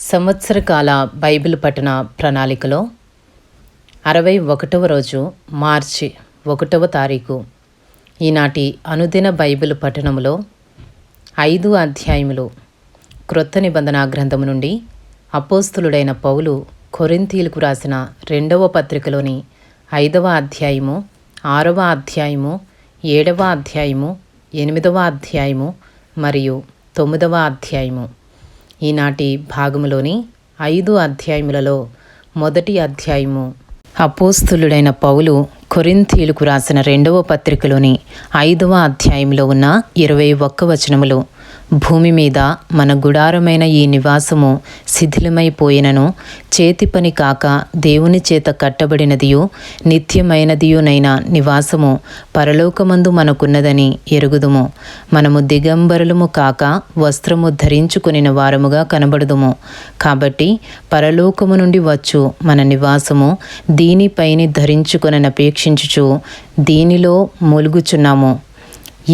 సంవత్సరకాల Bible పఠన ప్రణాళికలో 61వ రోజు మార్చి 1వ తారీఖు. ఈనాటి అనుదిన బైబిల్ పఠనములో 5 అధ్యాయములు క్రొత్త నిబంధన గ్రంథము నుండి అపోస్తులుడైన పౌలు కొరింథీయులకు రాసిన 2వ పత్రికలోని 5వ అధ్యాయము, 6వ అధ్యాయము, 7వ అధ్యాయము, 8వ అధ్యాయము మరియు 9వ అధ్యాయము. ఈనాటి భాగములోని 5 అధ్యాయములలో మొదటి అధ్యాయము అపోస్తులుడైన పౌలు కొరింథీయులకు రాసిన 2వ పత్రికలోని 5వ అధ్యాయంలో ఉన్న 21 వచనములు. భూమి మీద మన గుడారమైన ఈ నివాసము శిథిలమైపోయినను చేతి పని కాక దేవుని చేత కట్టబడినదియు నిత్యమైనదియునైన నివాసము పరలోకమందు మనకున్నదని ఎరుగుదుము. మనము దిగంబరులము కాక వస్త్రము ధరించుకొనిన వారముగా కనబడుదుము. కాబట్టి పరలోకము నుండి వచ్చు మన నివాసము దీనిపైని ధరించుకొననపేక్షించుచు దీనిలో మూలుగుచున్నాము.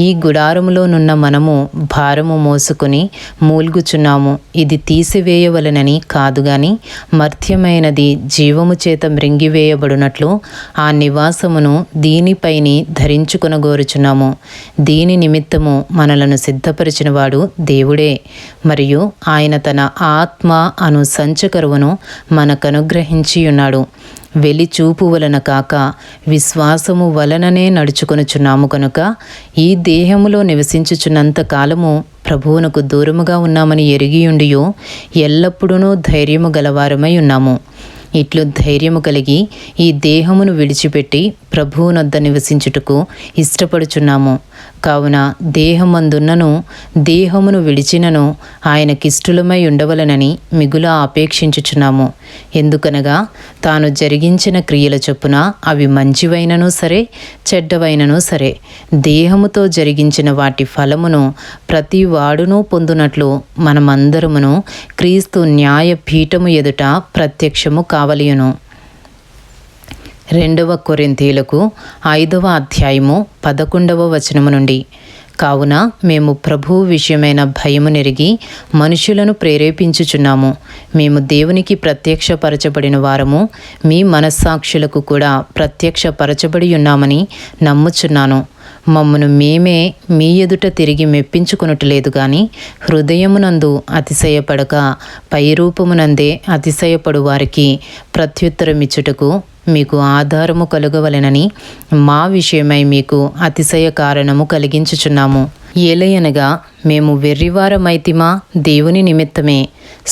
ఈ గుడారములోనున్న మనము భారము మోసుకొని మూల్గుచున్నాము. ఇది తీసివేయవలనని కాదు గాని మర్త్యమైనది జీవము చేత మృంగివేయబడినట్లు ఆ నివాసమును దీనిపైని ధరించుకొనగోరుచున్నాము. దీని నిమిత్తము మనలను సిద్ధపరిచినవాడు దేవుడే, మరియు ఆయన తన ఆత్మ అను సంచకరువును మనకనుగ్రహించి ఉన్నాడు. వెలిచూపు వలన కాక విశ్వాసము వలననే నడుచుకొనుచున్నాము కనుక ఈ దేహములో నివసించుచున్నంత కాలము ప్రభువునకు దూరముగా ఉన్నామని ఎరిగియుండియో ఎల్లప్పుడూ ధైర్యము గలవారమై ఉన్నాము. ఇట్లు ధైర్యము కలిగి ఈ దేహమును విడిచిపెట్టి ప్రభువునొద్ద నివసించుటకు ఇష్టపడుచున్నాము. కావున దేహమందున్నను దేహమును విడిచినను ఆయనకిష్టులమై ఉండవలనని మిగుల అపేక్షించుచున్నాము. ఎందుకనగా తాను జరిగించిన క్రియల చొప్పున అవి మంచివైనను సరే చెడ్డవైనను సరే దేహముతో జరిగించిన వాటి ఫలమును ప్రతి వాడును పొందునట్లు మనమందరమును క్రీస్తు న్యాయపీఠము ఎదుట ప్రత్యక్షము కావలియును. 2వ కొరింథీయులకు 5వ అధ్యాయము 11వ వచనము నుండి. కావున మేము ప్రభువు విషయమైన భయము నెరిగి మనుషులను ప్రేరేపించుచున్నాము. మేము దేవునికి ప్రత్యక్షపరచబడిన వారము మీ మనస్సాక్షులకు కూడా ప్రత్యక్షపరచబడి ఉన్నామని నమ్ముచున్నాను. మమ్మను మేమే మీ ఎదుట తిరిగి మెప్పించుకొనుటలేదు గాని హృదయమునందు అతిశయపడక పైరూపమునందే అతిశయపడు వారికి ప్రత్యుత్తరమిచ్చుటకు మీకు ఆధారము కలుగవలెనని మా విషయమై మీకు అతిశయ కారణము కలిగించుచున్నాము. ఏలయనగా మేము వెర్రివారమైతిమా దేవుని నిమిత్తమే,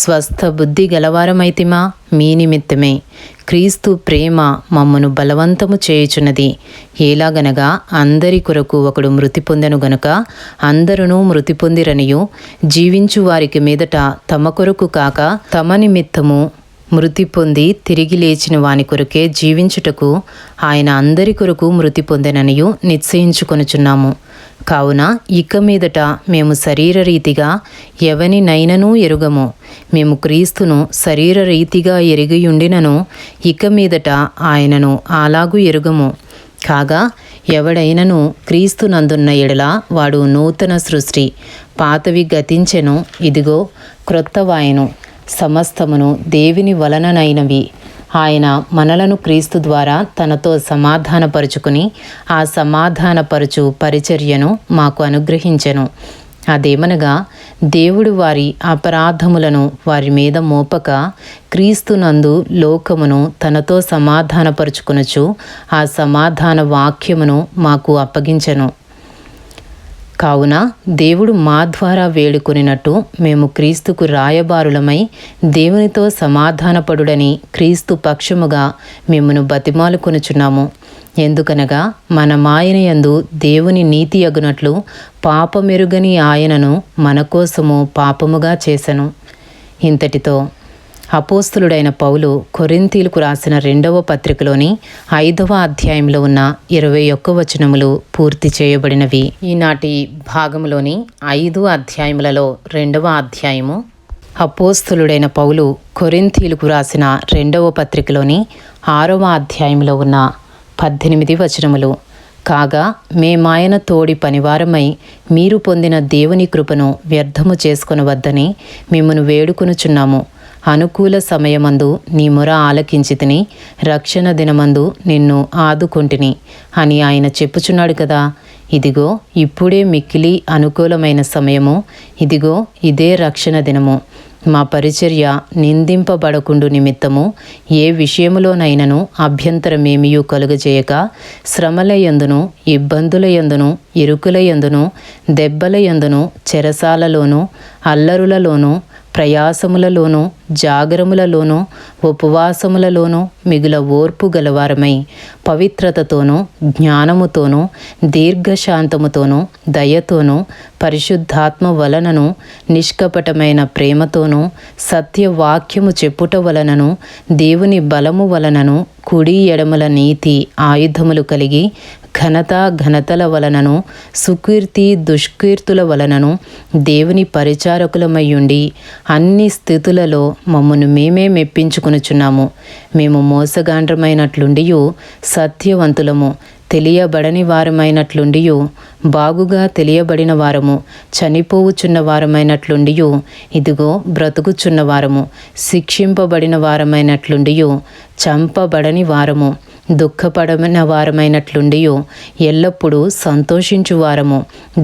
స్వస్థ బుద్ధి గలవారమైతిమా మీ నిమిత్తమే. క్రీస్తు ప్రేమ మమ్మను బలవంతము చేయుచున్నది. ఎలాగనగా అందరి కొరకు ఒకడు మృతి పొందెను గనుక అందరూ మృతి పొందిరనియు జీవించు వారికి మీదట తమ కొరకు కాక తమ నిమిత్తము మృతి పొంది తిరిగి లేచిన వాని కొరకే జీవించుటకు ఆయన అందరి కొరకు మృతి పొందెననియు నిశ్చయించుకొనుచున్నాము. కావున ఇక మీదట మేము శరీరరీతిగా ఎవనినైనను ఎరుగము. మేము క్రీస్తును శరీరరీతిగా ఎరిగియుండినను ఇక మీదట ఆయనను అలాగూ ఎరుగము. కాగా ఎవడైనను క్రీస్తు నందున్న ఎడల వాడు నూతన సృష్టి, పాతవి గతించెను, ఇదిగో క్రొత్తవాయెను. సమస్తమును దేవుని వలననైనవి. ఆయన మనలను క్రీస్తు ద్వారా తనతో సమాధానపరుచుకుని ఆ సమాధానపరచు పరిచర్యను మాకు అనుగ్రహించెను. అదేమనగా దేవుడు వారి అపరాధములను వారి మీద మోపక క్రీస్తునందు లోకమును తనతో సమాధానపరుచుకొనుచు ఆ సమాధాన వాక్యమును మాకు అప్పగించెను. కావున దేవుడు మా ద్వారా వేడుకొనినట్టు మేము క్రీస్తుకు రాయబారులమై దేవునితో సమాధానపడుడని క్రీస్తు పక్షముగా మిమ్మును బతిమాలుకొనుచున్నాము. ఎందుకనగా మనమాయన యందు దేవుని నీతి అగునట్లు పాపమెరుగని ఆయనను మన కోసము పాపముగా చేసెను. ఇంతటితో అపోస్తులుడైన పౌలు కొరింథీయులకు రాసిన 2వ పత్రికలోని 5వ అధ్యాయంలో ఉన్న 21 వచనములు పూర్తి చేయబడినవి. ఈనాటి భాగంలోని 5 అధ్యాయములలో 2వ అధ్యాయము అపోస్తులుడైన పౌలు కొరింథీయులకు రాసిన 2వ పత్రికలోని 6వ అధ్యాయంలో ఉన్న 18 వచనములు. కాగా మేమాయన తోడి పనివారమై మీరు పొందిన దేవుని కృపను వ్యర్థము చేసుకొనవద్దని మిమ్మును వేడుకొనుచున్నాము. అనుకూల సమయమందు నీ మొర ఆలకించితిని, రక్షణ దినమందు నిన్ను ఆదుకొంటిని అని ఆయన చెప్పుచున్నాడు కదా. ఇదిగో ఇప్పుడే మిక్కిలి అనుకూలమైన సమయము, ఇదిగో ఇదే రక్షణ దినము. మా పరిచర్య నిందింపబడకుండు నిమిత్తము ఏ విషయములోనైనను అభ్యంతరమేమియూ కలుగజేయక, శ్రమలయందును, ఇబ్బందులయందును, ఇరుకులయందును, దెబ్బలయందును, చెరసాలలోను, అల్లరులలోను, ప్రయాసములలోనూ, జాగరములలోనూ, ఉపవాసములలోనూ మిగుల ఓర్పు గలవారమై, పవిత్రతతోనూ, జ్ఞానముతోనూ, దీర్ఘశాంతముతోనూ, దయతోనూ, పరిశుద్ధాత్మ వలనను, నిష్కపటమైన ప్రేమతోనూ, సత్యవాక్యము చెప్పుట వలనను, దేవుని బలము వలనను, కుడి ఎడమల నీతి ఆయుధములు కలిగి, ఘనతల వలనను, సుకీర్తి దుష్కీర్తుల వలనను దేవుని పరిచారకులమయ్యుండి అన్ని స్థితులలో మమ్మను మేమే మెప్పించుకొనుచున్నాము. మేము మోసగాండ్రమైనట్లుండియు సత్యవంతులము, తెలియబడని వారమైనట్లుండియు బాగుగా తెలియబడిన వారము, చనిపోవుచున్న వారమైనట్లుండియు ఇదిగో బ్రతుకుచున్న వారము, శిక్షింపబడిన వారమైనట్లుండియు చంపబడని వారము, దుఃఖపడని వారమైనట్లుండియు ఎల్లప్పుడూ సంతోషించు వారము,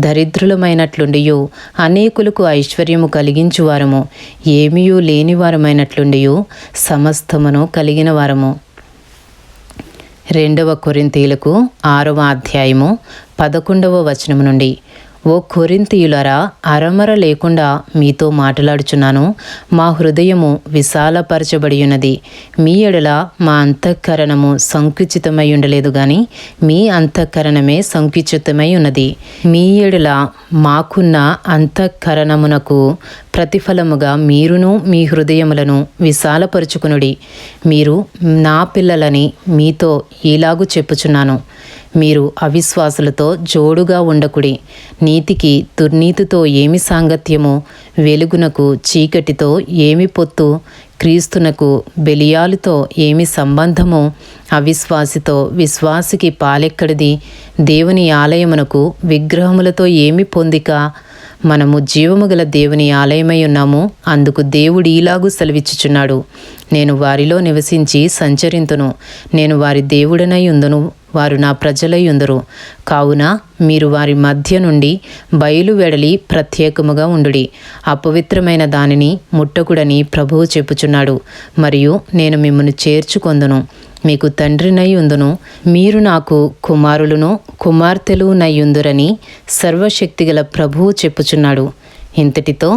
దరిద్రులమైనట్లుండియు అనేకులకు ఐశ్వర్యము కలిగించు వారము, ఏమీయూ లేని వారమైనట్లుండియు సమస్తమును కలిగిన వారము. 2 కొరింథీయులకు 6వ అధ్యాయము 11వ వచనము నుండి. ఓ కొరింథీయులారా, అరమర లేకుండా మీతో మాట్లాడుచున్నాను. మా హృదయము విశాలపరచబడి ఉన్నది. మీ ఎడల మా అంతఃకరణము సంకుచితమై ఉండలేదు గాని మీ అంతఃకరణమే సంకుచితమై ఉన్నది. మీ ఎడల మాకున్న అంతఃకరణమునకు ప్రతిఫలముగా మీరును మీ హృదయములను విశాలపరుచుకునుడి. మీరు నా పిల్లలని మీతో ఇలాగు చెప్పుచున్నాను. మీరు అవిశ్వాసులతో జోడుగా ఉండకుడి. నీతికి దుర్నీతితో ఏమి సాంగత్యమో, వెలుగునకు చీకటితో ఏమి పొత్తు, క్రీస్తునకు బెలియాలుతో ఏమి సంబంధమో, అవిశ్వాసితో విశ్వాసికి పాలెక్కడిది, దేవుని ఆలయమునకు విగ్రహములతో ఏమి పొందిక. మనము జీవము గల దేవుని ఆలయమై ఉన్నాము. అందుకు దేవుడు ఈలాగు సెలవిచ్చుచున్నాడు, నేను వారిలో నివసించి సంచరింతును, నేను వారి దేవుడనై ఉందును, వారు నా ప్రజలై ఉందురు. కావున మీరు వారి మధ్య నుండి బయలు వెడలి ప్రత్యేకముగా ఉండుడి. అపవిత్రమైన దానిని ముట్టకుడని ప్రభువు చెప్పుచున్నాడు. మరియు నేను మిమ్మల్ని చేర్చుకొందును, మీకు తండ్రినై ఉందును, మీరు నాకు కుమారులను కుమార్తెలు నయ్యుందురని సర్వశక్తిగల ప్రభువు చెప్పుచున్నాడు. ఇంతటితో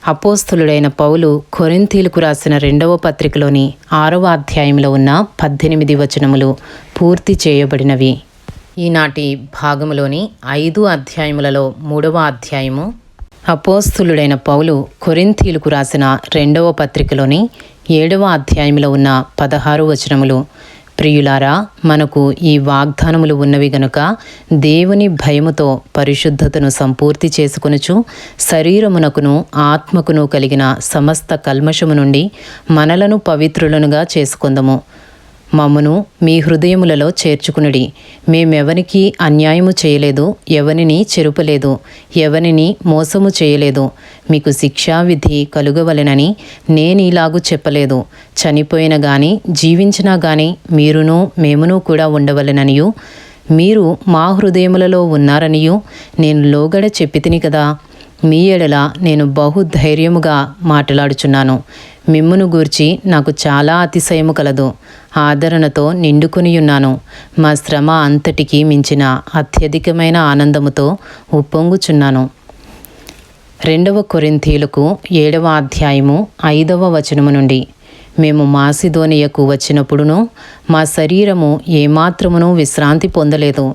అపోస్తులుడైన పౌలు కొరింథీయులకు రాసిన 2వ పత్రికలోని 6వ అధ్యాయంలో ఉన్న 18 వచనములు పూర్తి చేయబడినవి. ఈనాటి భాగములోని 5 అధ్యాయములలో 3వ అధ్యాయము అపోస్తులుడైన పౌలు కొరింథీయులకు రాసిన 2వ పత్రికలోని 7వ అధ్యాయంలో ఉన్న 16 వచనములు. ప్రియులారా, మనకు ఈ వాగ్దానములు ఉన్నవి గనుక దేవుని భయముతో పరిశుద్ధతను సంపూర్తి చేసుకొనుచు శరీరమునకును ఆత్మకును కలిగిన సమస్త కల్మషము నుండి మనలను పవిత్రులనుగా చేసుకొందము. మమ్మును మీ హృదయములలో చేర్చుకునుడి. మేమెవనికి అన్యాయము చేయలేదు, ఎవనిని చెరుపలేదు, ఎవనిని మోసము చేయలేదు. మీకు శిక్షావిధి కలుగవలెనని నేనీలాగు చెప్పలేదు. చనిపోయిన గాని జీవించినా గాని మీరును మేమును కూడా ఉండవలెననియు, మీరు మా హృదయములలో ఉన్నారనియు నేను లోగడ చెప్పితిని కదా. మీ ఎడల నేను బహు ధైర్యముగా మాట్లాడుచున్నాను. మిమ్మును గూర్చి నాకు చాలా అతిశయము కలదు. ఆదరణతో నిండుకొనియున్నాను. మా శ్రమ అంతటికీ మించిన అత్యధికమైన ఆనందముతో ఉప్పొంగుచున్నాను. 2 కొరింథీయులకు 7వ అధ్యాయము 5వ వచనము నుండి. మేము మాసిదోనియకు వచ్చినప్పుడును మా శరీరము ఏమాత్రమును విశ్రాంతి పొందలేదు.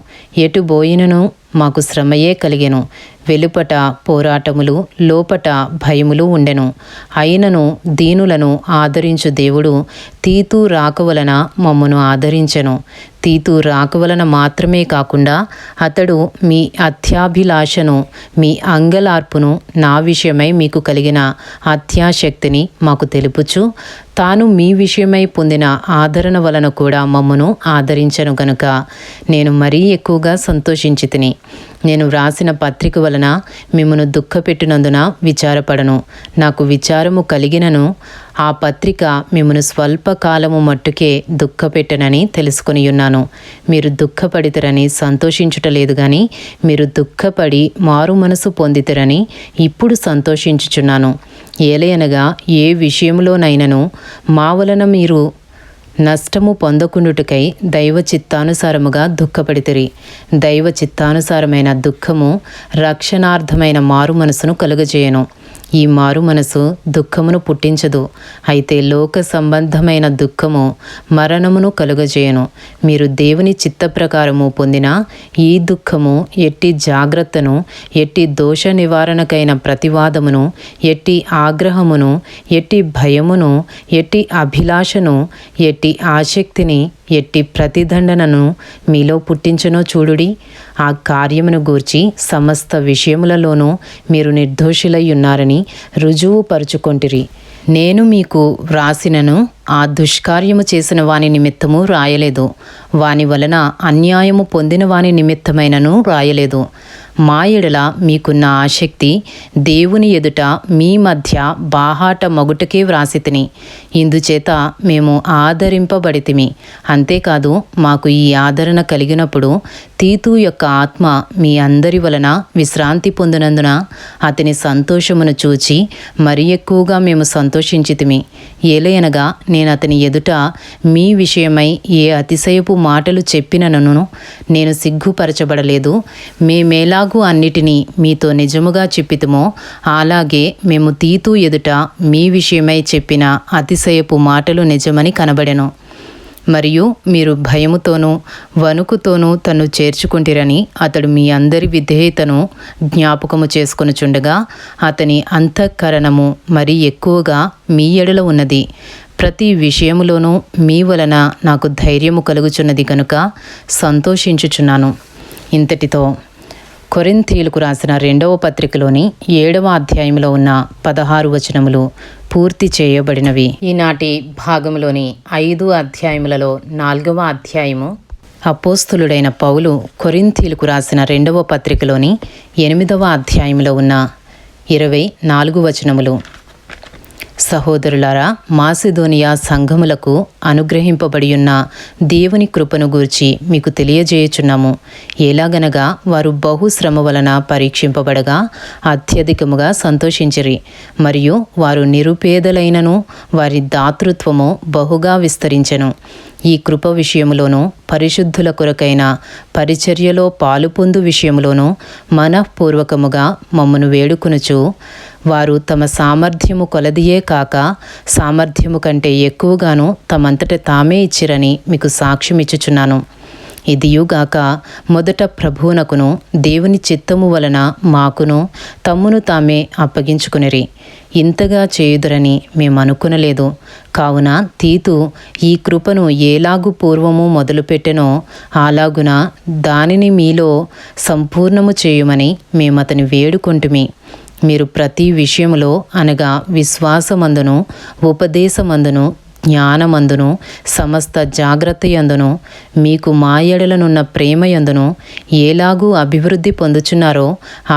ఎటు బోయినను మాకు శ్రమయే కలిగెను. వెలుపట పోరాటములు, లోపట భయములు ఉండెను. అయినను దీనులను ఆదరించు దేవుడు తీతు రాకవలన మమ్మను ఆదరించెను. తీతు రాకవలన మాత్రమే కాకుండా అతడు మీ అత్యాభిలాషను, మీ అంగలార్పును, నా విషయమై మీకు కలిగిన అత్యాశక్తిని మాకు తెలుపుచు తాను మీ విషయమై పొందిన ఆదరణ వలన కూడా మమ్మను ఆదరించెను గనుక నేను మరీ ఎక్కువగా సంతోషించితిని. నేను వ్రాసిన పత్రిక వలన మిమ్మను దుఃఖపెట్టినందున విచారపడను. నాకు విచారము కలిగినను ఆ పత్రిక మిమ్మను స్వల్పకాలము మట్టుకే దుఃఖపెట్టనని తెలుసుకొని ఉన్నాను. మీరు దుఃఖపడితరని సంతోషించుటలేదు గాని మీరు దుఃఖపడి మారు మనసు పొందితరని ఇప్పుడు సంతోషించుచున్నాను. ఏలయనగా ఏ విషయంలోనైనను మా వలన మీరు నష్టము పొందకుండుటకై దైవ చిత్తానుసారముగా దుఃఖపడితిరి. దైవ చిత్తానుసారమైన దుఃఖము రక్షణార్థమైన మారు మనసును కలుగజేయను. ఈ మారు మనసు దుఃఖమును పుట్టించదు, అయితే లోక సంబంధమైన దుఃఖము మరణమును కలుగజేయను. మీరు దేవుని చిత్త ప్రకారము పొందిన ఈ దుఃఖము ఎట్టి జాగ్రత్తను, ఎట్టి దోష నివారణకైన ప్రతివాదమును, ఎట్టి ఆగ్రహమును, ఎట్టి భయమును, ఎట్టి అభిలాషను, ఎట్టి ఆసక్తిని, ఎట్టి ప్రతిదండనను మీలో పుట్టించునో చూడుడి. ఆ కార్యమును గూర్చి సమస్త విషయములలోనూ మీరు నిర్దోషులై ఉన్నారని రుజువుపరుచుకొంటిరి. నేను మీకు వ్రాసినను ఆ దుష్కార్యము చేసిన వాని నిమిత్తము రాయలేదు, వాని వలన అన్యాయము పొందిన వాని నిమిత్తమైనను రాయలేదు. మా ఎడల మీకున్న ఆసక్తి దేవుని ఎదుట మీ మధ్య బాహాట మగుటకే వ్రాసితిని. ఇందుచేత మేము ఆదరింపబడితిమి. అంతేకాదు మాకు ఈ ఆదరణ కలిగినప్పుడు తీతు యొక్క ఆత్మ మీ అందరి వలన విశ్రాంతి పొందినందున అతని సంతోషమును చూచి మరి ఎక్కువగా మేము సంతోషించితిమి. ఏలయనగా నేను అతని ఎదుట మీ విషయమై ఏ అతిశయపు మాటలు చెప్పినను నేను సిగ్గుపరచబడలేదు. మేమేలాగూ అన్నిటినీ మీతో నిజముగా చెప్పితుమో అలాగే మేము తీతు ఎదుట మీ విషయమై చెప్పిన అతిశయపు మాటలు నిజమని కనబడెను. మరియు మీరు భయముతోనూ వణుకుతోనూ తన్ను చేర్చుకుంటిరని అతడు మీ అందరి విధేయతను జ్ఞాపకము చేసుకొనుచుండగా అతని అంతఃకరణము మరి ఎక్కువగా మీ ఎడల ఉన్నది. ప్రతి విషయములోనూ మీ వలన నాకు ధైర్యము కలుగుచున్నది కనుక సంతోషించుచున్నాను. ఇంతటితో కొరింథీయులకు రాసిన 2వ పత్రికలోని 7వ అధ్యాయంలో ఉన్న 16 వచనములు పూర్తి చేయబడినవి. ఈనాటి భాగంలోని 5 అధ్యాయములలో 4వ అధ్యాయము అపోస్తులుడైన పౌలు కొరింథీయులకు రాసిన 2వ పత్రికలోని 8వ అధ్యాయంలో ఉన్న 24 వచనములు. సహోదరులారా, మాసిదోనియా సంఘములకు అనుగ్రహింపబడి ఉన్న దేవుని కృపను గూర్చి మీకు తెలియజేయుచున్నాము. ఎలాగనగా వారు బహుశ్రమ వలన పరీక్షింపబడగా అత్యధికముగా సంతోషించిరి. మరియు వారు నిరుపేదలైనను వారి దాతృత్వము బహుగా విస్తరించెను. ఈ కృప విషయములోనూ పరిశుద్ధుల కొరకైన పరిచర్యలో పాలుపొందు విషయములోనూ మనఃపూర్వకముగా మమ్మను వేడుకొనుచు వారు తమ సామర్థ్యము కొలదియే కాక సామర్థ్యము కంటే ఎక్కువగాను తమంతట తామే ఇచ్చిరని మీకు సాక్ష్యమిచ్చుచున్నాను. ఇదియుగాక మొదట ప్రభువునకును దేవుని చిత్తము వలన మాకును తమ్మును తామే అప్పగించుకునిరి. ఇంతగా చేయుదురని మేమనుకునలేదు. కావున తీతు ఈ కృపను ఏలాగు పూర్వము మొదలుపెట్టెనో అలాగున దానిని మీలో సంపూర్ణము చేయుమని మేమతని వేడుకొంటిమి. మీరు ప్రతి విషయములో అనగా విశ్వాసమందును, ఉపదేశమందును, జ్ఞానమందును, సమస్త జాగ్రత్త యందును, మీకు మా ఎడలనున్న ప్రేమ యందును ఏలాగూ అభివృద్ధి పొందుచున్నారో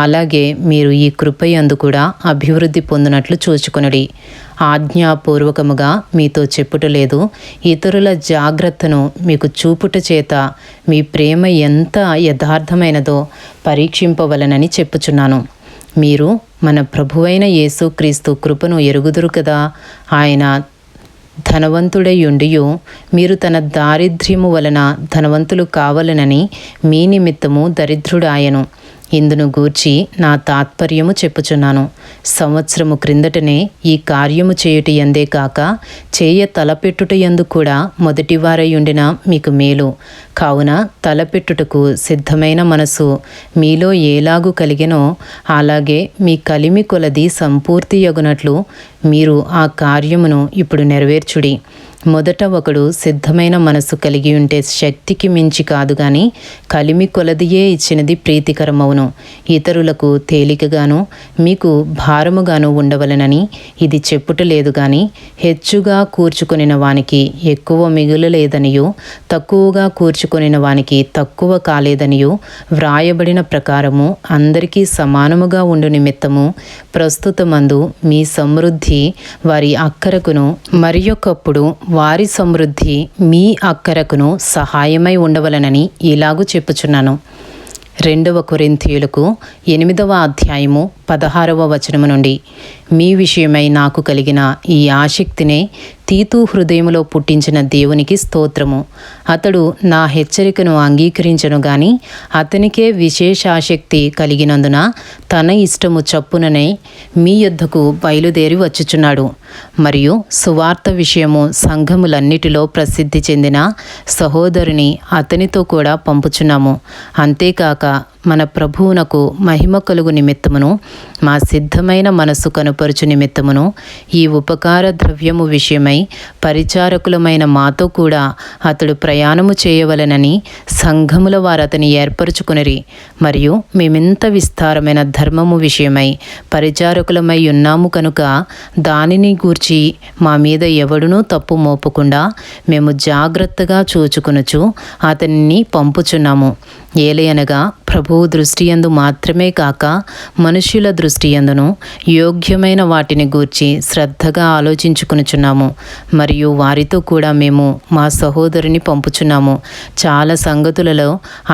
అలాగే మీరు ఈ కృపయందు కూడా అభివృద్ధి పొందినట్లు చూచుకొనుడి. ఆజ్ఞాపూర్వకముగా మీతో చెప్పుటలేదు, ఇతరుల జాగ్రత్తను మీకు చూపుట చేత మీ ప్రేమ ఎంత యథార్థమైనదో పరీక్షింపవలనని చెప్పుచున్నాను. మీరు మన ప్రభువైన యేసుక్రీస్తు కృపను ఎరుగుదురు కదా. ఆయన ధనవంతుడై ఉండియు మీరు తన దారిద్ర్యము వలన ధనవంతులు కావాలనని మీ నిమిత్తము దరిద్రుడాయను. ఇందును గూర్చి నా తాత్పర్యము చెప్పుచున్నాను. సంవత్సరము క్రిందటనే ఈ కార్యము చేయుట యందే కాక చేయ తలపెట్టుట యందు కూడా మొదటివారై ఉండిన మీకు మేలు. కావున తలపెట్టుటకు సిద్ధమైన మనసు మీలో ఏలాగు కలిగెనో అలాగే మీ కలిమి కొలది సంపూర్తి యగునట్లు మీరు ఆ కార్యమును ఇప్పుడు నెరవేర్చుడి. మొదట ఒకడు సిద్ధమైన మనసు కలిగి ఉంటే శక్తికి మించి కాదు గాని కలిమి కొలదియే ఇచ్చినది ప్రీతికరమవును. ఇతరులకు తేలికగాను మీకు భారముగాను ఉండవలనని ఇది చెప్పుటలేదు గాని హెచ్చుగా కూర్చుకొనిన వానికి ఎక్కువ మిగులలేదనియో తక్కువగా కూర్చుకొనిన వానికి తక్కువ కాలేదనియో వ్రాయబడిన ప్రకారము అందరికీ సమానముగా ఉండు నిమిత్తము ప్రస్తుతమందు మీ సమృద్ధి వారి అక్కరకును మరియొకప్పుడు వారి సమృద్ధి మీ అక్కరకును సహాయమై ఉండవలనని ఇలాగూ చెప్పుచున్నాను. 2 కొరింథీయులకు 8వ అధ్యాయము 16వ వచనము నుండి మీ విషయమై నాకు కలిగిన ఈ ఆసక్తినే తీతు హృదయములో పుట్టించిన దేవునికి స్తోత్రము. అతడు నా హెచ్చరికను అంగీకరించను గాని అతనికే విశేష ఆసక్తి కలిగినందున తన ఇష్టము చప్పుననే మీ యొద్దకు బయలుదేరి వచ్చుచున్నాడు. మరియు సువార్త విషయము సంఘములన్నిటిలో ప్రసిద్ధి చెందిన సహోదరుని అతనితో కూడా పంపుచున్నాము. అంతేకాక మన ప్రభువునకు మహిమ కలుగు నిమిత్తమును మా సిద్ధమైన మనస్సు కనుపరుచు నిమిత్తమును ఈ ఉపకార ద్రవ్యము విషయమై పరిచారకులమైన మాతో కూడా అతడు ప్రయాణము చేయవలెనని సంఘముల వారు అతని ఏర్పరచుకునిరి. మరియు మేమింత విస్తారమైన ధర్మము విషయమై పరిచారకులమై ఉన్నాము కనుక దానిని గూర్చి మా మీద ఎవడునూ తప్పు మోపకుండా మేము జాగ్రత్తగా చూచుకొనుచు అతనిని పంపుచున్నాము. ఏలయనగా ప్రభువు దృష్టియందు మాత్రమే కాక మనుష్యుల దృష్టియందును యోగ్యమైన వాటిని గూర్చి శ్రద్ధగా ఆలోచించుకొనుచున్నాము. మరియు వారితో కూడా మేము మా సహోదరుని పంపుచున్నాము. చాలా సంగతులలో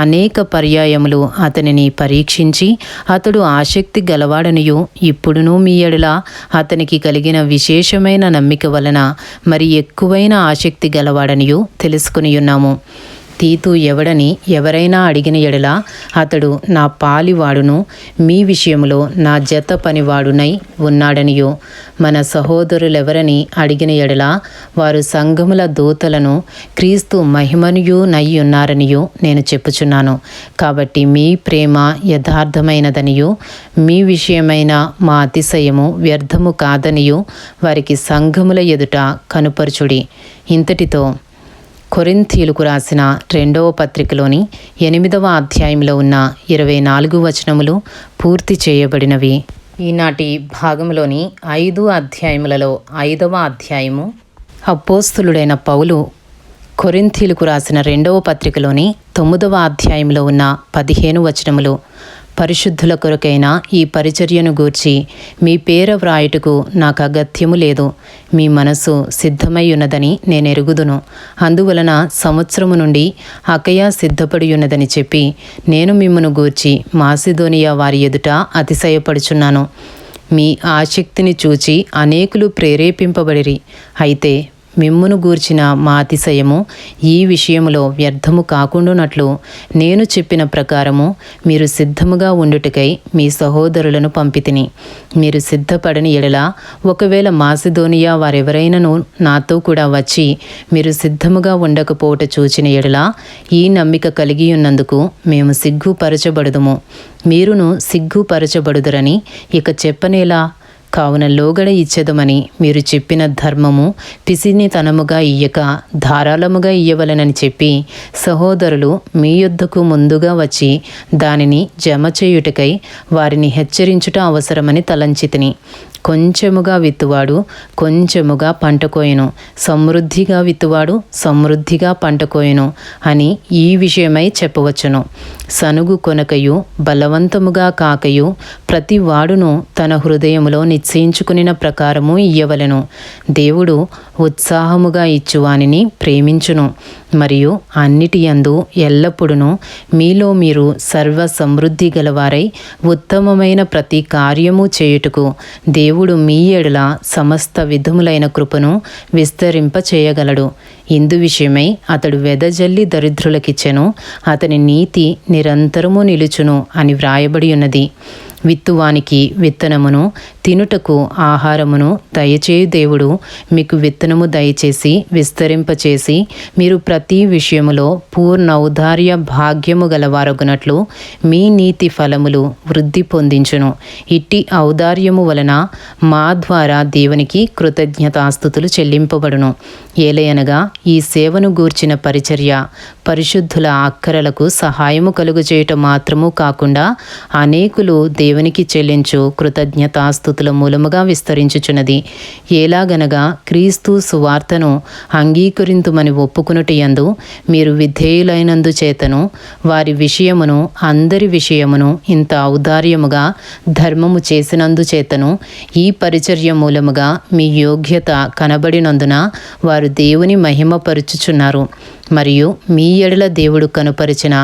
అనేక పర్యాయములు అతనిని పరీక్షించి అతడు ఆసక్తి గలవాడనియు ఇప్పుడునూ మీ ఎడల అతనికి కలిగిన విశేషమైన నమ్మిక వలన మరి ఎక్కువైన ఆసక్తి గలవాడనియు తెలుసుకుని ఉన్నాము. తీతు ఎవడని ఎవరైనా అడిగిన ఎడల అతడు నా పాలివాడును మీ విషయంలో నా జత పనివాడునై ఉన్నాడనియో, మన సహోదరులెవరని అడిగిన ఎడల వారు సంఘముల దూతలను క్రీస్తు మహిమనియు నయ్యున్నారనియో నేను చెప్పుచున్నాను. కాబట్టి మీ ప్రేమ యథార్థమైనదనియు మీ విషయమైన మా అతిశయము వ్యర్థము కాదనియు వారికి సంఘముల ఎదుట కనుపరుచుడి. ఇంతటితో కొరింథీయులకు రాసిన 2వ పత్రికలోని 8వ అధ్యాయంలో ఉన్న 24 వచనములు పూర్తి చేయబడినవి. ఈనాటి భాగంలోని 5 అధ్యాయములలో 5వ అధ్యాయము అపోస్తులుడైన పౌలు కొరింథీయులకు రాసిన 2వ పత్రికలోని 9వ అధ్యాయంలో ఉన్న 15 వచనములు. పరిశుద్ధుల కొరకైన ఈ పరిచర్యను గూర్చి మీ పేర వ్రాయుటకు నాకు అగత్యము లేదు. మీ మనసు సిద్ధమై ఉన్నదని నేను ఎరుగుదును. అందువలన సంవత్సరము నుండి అకయ సిద్ధపడి ఉన్నదని చెప్పి నేను మిమ్మును గూర్చి మాసిదోనియా వారి ఎదుట అతిశయపడుచున్నాను. మీ ఆసక్తిని చూచి అనేకులు ప్రేరేపింపబడిరి. అయితే మిమ్మును గూర్చిన మా అతిశయము ఈ విషయములో వ్యర్థము కాకుండానట్లు నేను చెప్పిన ప్రకారము మీరు సిద్ధముగా ఉండుటకై మీ సహోదరులను పంపితిని. మీరు సిద్ధపడని ఎడల ఒకవేళ మాసిదోనియా వారెవరైనను నాతో కూడా వచ్చి మీరు సిద్ధముగా ఉండకపోవట చూచిన ఎడల ఈ నమ్మిక కలిగి ఉన్నందుకు మేము సిగ్గుపరచబడుదుము. మీరును సిగ్గుపరచబడుదురని ఇక చెప్పనేలా? కావున లోగడ ఇచ్చేదమని మీరు చెప్పిన ధర్మము పిసినితనముగా ఇయ్యక ధారాళముగా ఇయ్యవలనని చెప్పి సహోదరులు మీ యొద్దకు ముందుగా వచ్చి దానిని జమ చేయుటకై వారిని హెచ్చరించుట అవసరమని తలంచితిని. కొంచెముగా విత్తువాడు కొంచెముగా పంట కోయును, సమృద్ధిగా విత్తువాడు సమృద్ధిగా పంట కోయును అని ఈ విషయమై చెప్పవచ్చును. సనుగు కొనకయు బలవంతముగా కాకయు ప్రతి వాడును తన హృదయములో నిశ్చయించుకునిన ప్రకారము ఇయ్యవలెను. దేవుడు ఉత్సాహముగా ఇచ్చువానిని ప్రేమించును. మరియు అన్నిటి యందు ఎల్లప్పుడూ మీలో మీరు సర్వ సమృద్ధి గలవారై ఉత్తమమైన ప్రతి కార్యము చేయుటకు దేవుడు మీ ఎడల సమస్త విధములైన కృపను విస్తరింప చేయగలడు. ఇందు విషయమై అతడు వెదజల్లి దరిద్రులకిచ్చెను, అతని నీతి నిరంతరము నిలుచును అని వ్రాయబడి ఉన్నది. విత్తువానికి విత్తనమును తినుటకు ఆహారమును దయచేయు దేవుడు మీకు విత్తనము దయచేసి విస్తరింపచేసి మీరు ప్రతి విషయములో పూర్ణ ఔదార్య భాగ్యము గలవారగునట్లు మీ నీతి ఫలములు వృద్ధి పొందించును. ఇట్టి ఔదార్యము వలన మా ద్వారా దేవునికి కృతజ్ఞతాస్తుతులు చెల్లింపబడును. ఏలయనగా ఈ సేవను గూర్చిన పరిచర్య పరిశుద్ధుల అక్కరలకు సహాయము కలుగజేయటం మాత్రము కాకుండా అనేకులు దేవునికి చెల్లించు కృతజ్ఞతాస్తుతుల మూలముగా విస్తరించుచున్నది. ఎలాగనగా క్రీస్తు సువార్తను అంగీకరింతుమని ఒప్పుకునుట యందు మీరు విధేయులైనందు చేతను వారి విషయమును అందరి విషయమును ఇంత ఔదార్యముగా ధర్మము చేసినందు చేతను ఈ పరిచర్య మూలముగా మీ యోగ్యత కనబడినందున వారు దేవుని మహిమపరుచుచున్నారు. మరియు మీ ఎడల దేవుడు కనుపరిచిన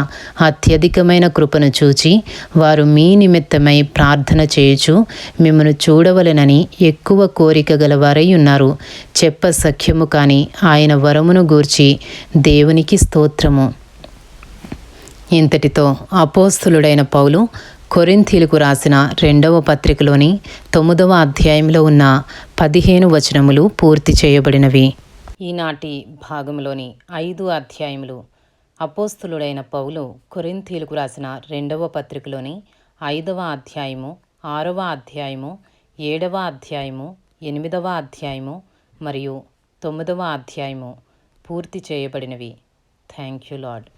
అత్యధికమైన కృపను చూచి వారు మీ నిమిత్తమై ప్రార్థన చేయుచు మిమ్మను చూడవలెనని ఎక్కువ కోరిక గలవారై ఉన్నారు. చెప్ప సఖ్యము కాని ఆయన వరమును గూర్చి దేవునికి స్తోత్రము. ఇంతటితో అపోస్తులుడైన పౌలు కొరింథీలకు రాసిన 2వ పత్రికలోని 9వ అధ్యాయంలో ఉన్న 15 వచనములు పూర్తి చేయబడినవి. ఈనాటి భాగంలోని 5 అధ్యాయములు అపోస్తులుడైన పౌలు కొరింథీలకు రాసిన 2వ పత్రికలోని 5వ అధ్యాయము, 6వ అధ్యాయము, 7వ అధ్యాయము, 8వ అధ్యాయము మరియు 9వ అధ్యాయము పూర్తి చేయబడినవి. Thank you lord.